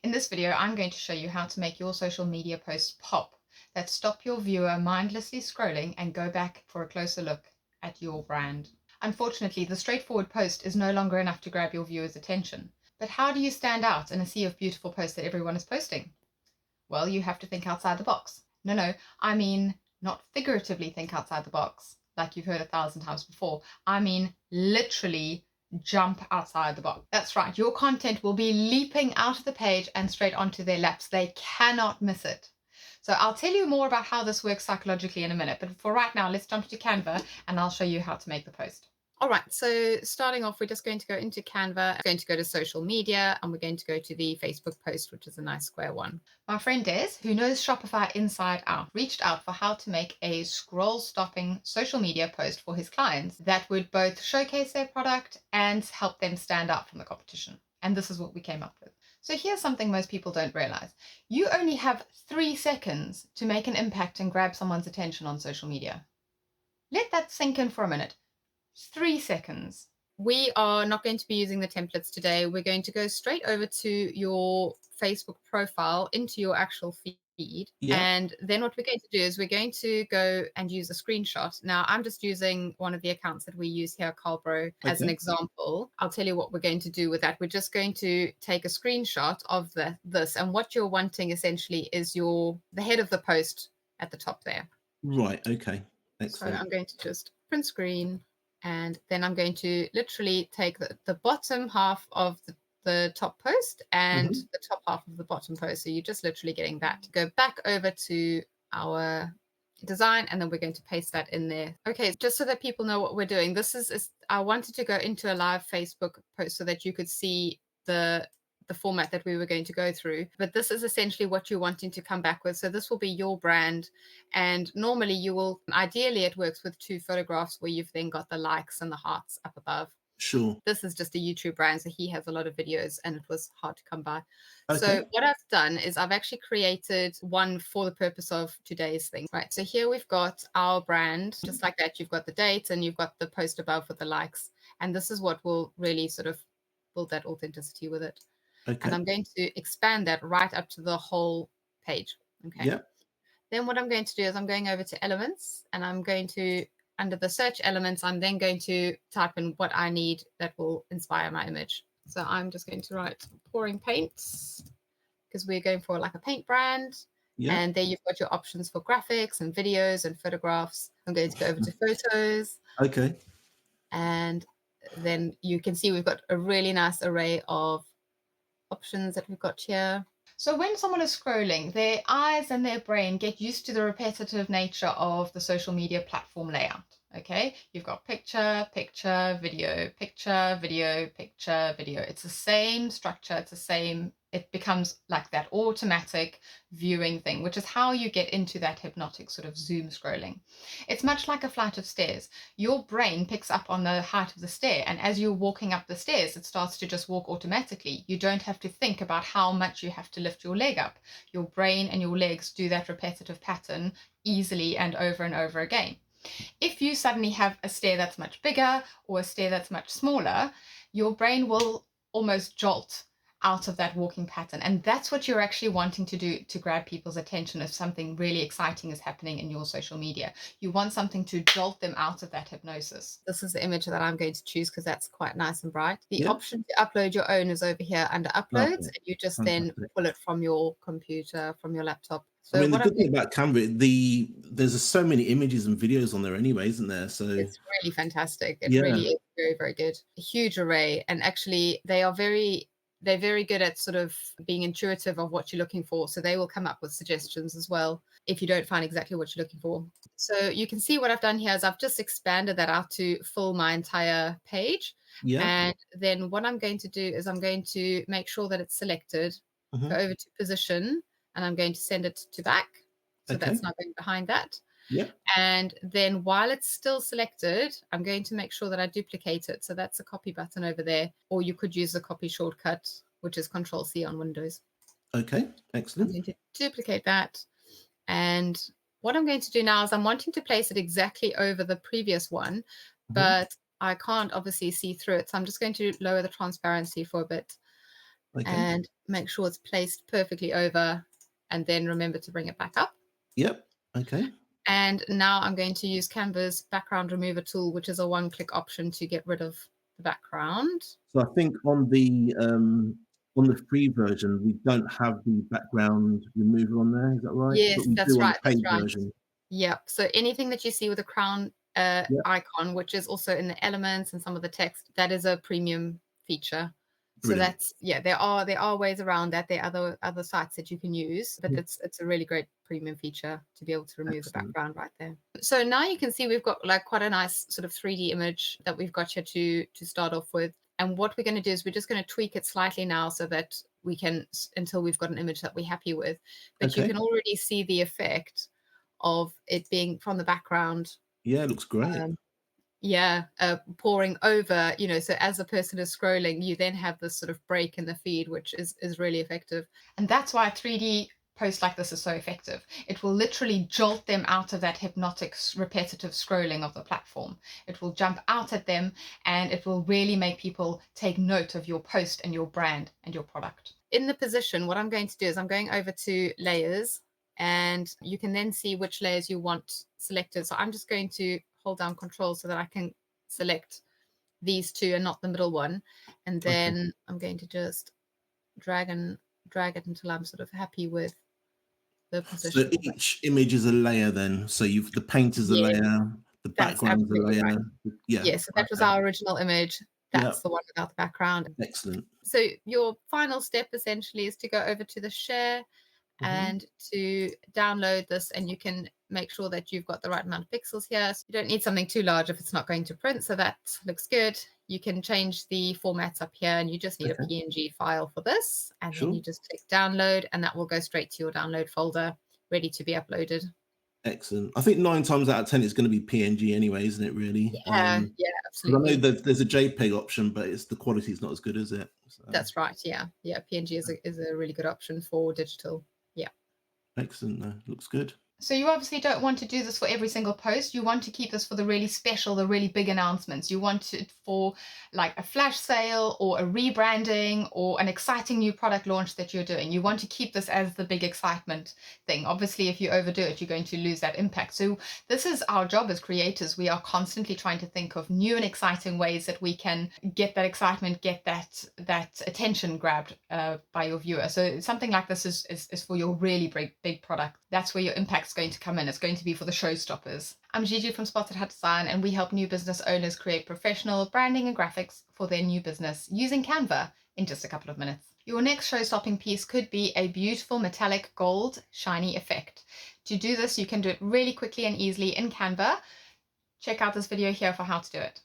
In this video, I'm going to show you how to make your social media posts pop that stop your viewer mindlessly scrolling and go back for a closer look at your brand. Unfortunately, the straightforward post is no longer enough to grab your viewers' attention. But how do you stand out in a sea of beautiful posts that everyone is posting? Well, you have to think outside the box. No, I mean not figuratively think outside the box, like you've heard 1,000 times before. I mean literally jump outside the box. That's right, your content will be leaping out of the page and straight onto their laps. They cannot miss it. So I'll tell you more about how this works psychologically in a minute, but for right now, let's jump to Canva and I'll show you how to make the post. All right, so starting off, we're just going to go into Canva, we're going to go to social media, and we're going to go to the Facebook post, which is a nice square one. My friend Des, who knows Shopify inside out, reached out for how to make a scroll-stopping social media post for his clients that would both showcase their product and help them stand out from the competition. And this is what we came up with. So here's something most people don't realize. You only have 3 seconds to make an impact and grab someone's attention on social media. Let that sink in for a minute. 3 seconds. We are not going to be using the templates today. We're going to go straight over to your Facebook profile into your actual feed. Yeah. And then what we're going to do is we're going to go and use a screenshot. Now, I'm just using one of the accounts that we use here, Carlbro, as an Okay. example. I'll tell you what we're going to do with that. We're just going to take a screenshot of this. And what you're wanting essentially is the head of the post at the top there. Right. Okay. So Excellent. I'm going to just print screen, and then I'm going to literally take the bottom half of the top post and Mhm. the top half of the bottom post. So you're just literally getting that. Go back over to our design, and then we're going to paste that in there. Okay, just so that people know what we're doing. This is I wanted to go into a live Facebook post so that you could see the format that we were going to go through. But this is essentially what you're wanting to come back with. So this will be your brand. And normally ideally it works with 2 photographs where you've then got the likes and the hearts up above. Sure. This is just a YouTube brand, so he has a lot of videos and it was hard to come by. So Okay. what I've done is I've actually created one for the purpose of today's thing. Right, so here we've got our brand, just like that. You've got the date and you've got the post above with the likes. And this is what will really sort of build that authenticity with it. And Okay. I'm going to expand that right up to the whole page. Okay. Yeah. Then what I'm going to do is I'm going over to elements, and I'm going to, under the search elements, I'm then going to type in what I need that will inspire my image. So I'm just going to write pouring paints, because we're going for like a paint brand. Yeah. And there you've got your options for graphics and videos and photographs. I'm going to go over to photos, Okay. and then you can see we've got a really nice array of options that we've got here. So when someone is scrolling, their eyes and their brain get used to the repetitive nature of the social media platform layout. Okay, you've got picture, picture, video, picture, video, picture, video. It's the same structure. It's the same. It becomes like that automatic viewing thing, which is how you get into that hypnotic sort of zoom scrolling. It's much like a flight of stairs. Your brain picks up on the height of the stair, and as you're walking up the stairs, it starts to just walk automatically. You don't have to think about how much you have to lift your leg up. Your brain and your legs do that repetitive pattern easily and over again. If you suddenly have a stair that's much bigger or a stair that's much smaller, your brain will almost jolt out of that walking pattern. And that's what you're actually wanting to do to grab people's attention if something really exciting is happening in your social media. You want something to jolt them out of that hypnosis. This is the image that I'm going to choose because that's quite nice and bright. The Yeah. option to upload your own is over here under uploads, Lovely. and you just then Fantastic. pull it from your computer, from your laptop. I So mean, the what I'm good thing about Canva, there's so many images and videos on there anyway, isn't there? So It's really fantastic. It yeah. really is very, very good. A huge array. And actually they're very good at sort of being intuitive of what you're looking for. So they will come up with suggestions as well if you don't find exactly what you're looking for. So you can see what I've done here is I've just expanded that out to fill my entire page. Yeah. And then what I'm going to do is I'm going to make sure that it's selected, go Mhm. over to position, and I'm going to send it to back. So Okay. that's not going behind that. Yeah. And then while it's still selected, I'm going to make sure that I duplicate it. So that's a copy button over there, or you could use the copy shortcut, which is Control C on Windows. Okay. I'm Excellent. going to duplicate that. And what I'm going to do now is I'm wanting to place it exactly over the previous one, Mhm. but I can't obviously see through it. So I'm just going to lower the transparency for a bit. Okay. and make sure it's placed perfectly over, and then remember to bring it back up. Yep. Okay. And now I'm going to use Canva's background remover tool, which is a one-click option to get rid of the background. So I think on the free version, we don't have the background remover on there. Is that right? But Yes, we that's do on the right. That's paid right. version. Yep. So anything that you see with a crown Yep. icon, which is also in the elements and some of the text, that is a premium feature. So Brilliant. that's, yeah, there are ways around that. There are other sites that you can use, but it's a really great premium feature to be able to remove the Excellent. background right there. So now you can see we've got like quite a nice sort of 3D image that we've got here to start off with. And what we're going to do is we're just going to tweak it slightly now so that we can, until we've got an image that we're happy with. But you Okay. can already see the effect of it being from the background. Yeah, it looks great. Um, yeah, pouring over, so as the person is scrolling, you then have this sort of break in the feed, which is really effective. And that's why 3D posts like this is so effective. It will literally jolt them out of that hypnotic, repetitive scrolling of the platform. It will jump out at them, and it will really make people take note of your post and your brand and your product. In the position, what I'm going to do is I'm going over to layers, and you can then see which layers you want selected. So I'm just going to hold down control so that I can select these two and not the middle one. And Okay. then I'm going to just drag it until I'm sort of happy with the So position. each image is a layer then. So the paint is a Yeah, layer, the that's background is a absolutely right. layer. Yeah. Yeah, so that was Okay. our original image. Yeah. That's the one without the background. Excellent. So your final step essentially is to go over to the share Hmm. and to download this, and you can make sure that you've got the right amount of pixels here. So you don't need something too large if it's not going to print, so that looks good. You can change the formats up here, and you just need a Okay. PNG file for this, and then Sure. you just click download, and that will go straight to your download folder, ready to be uploaded. Excellent. I think 9 times out of 10 it's going to be PNG anyway, isn't it? Really? Yeah, yeah, Because I know absolutely. that there's a JPEG option, but the quality is not as good as it. So That's right. Yeah, yeah. PNG is a really good option for digital. Yeah. excellent. Looks good. So you obviously don't want to do this for every single post. You want to keep this for the really special, the really big announcements. You want it for like a flash sale or a rebranding or an exciting new product launch that you're doing. You want to keep this as the big excitement thing. Obviously, if you overdo it, you're going to lose that impact. So this is our job as creators. We are constantly trying to think of new and exciting ways that we can get that excitement, get that attention grabbed by your viewer. So something like this is for your really big product. That's where your impact's going to come in. It's going to be for the showstoppers. I'm Gigi from Spotted Hat Design, and we help new business owners create professional branding and graphics for their new business using Canva in just a couple of minutes. Your next show-stopping piece could be a beautiful metallic gold shiny effect. To do this, you can do it really quickly and easily in Canva. Check out this video here for how to do it.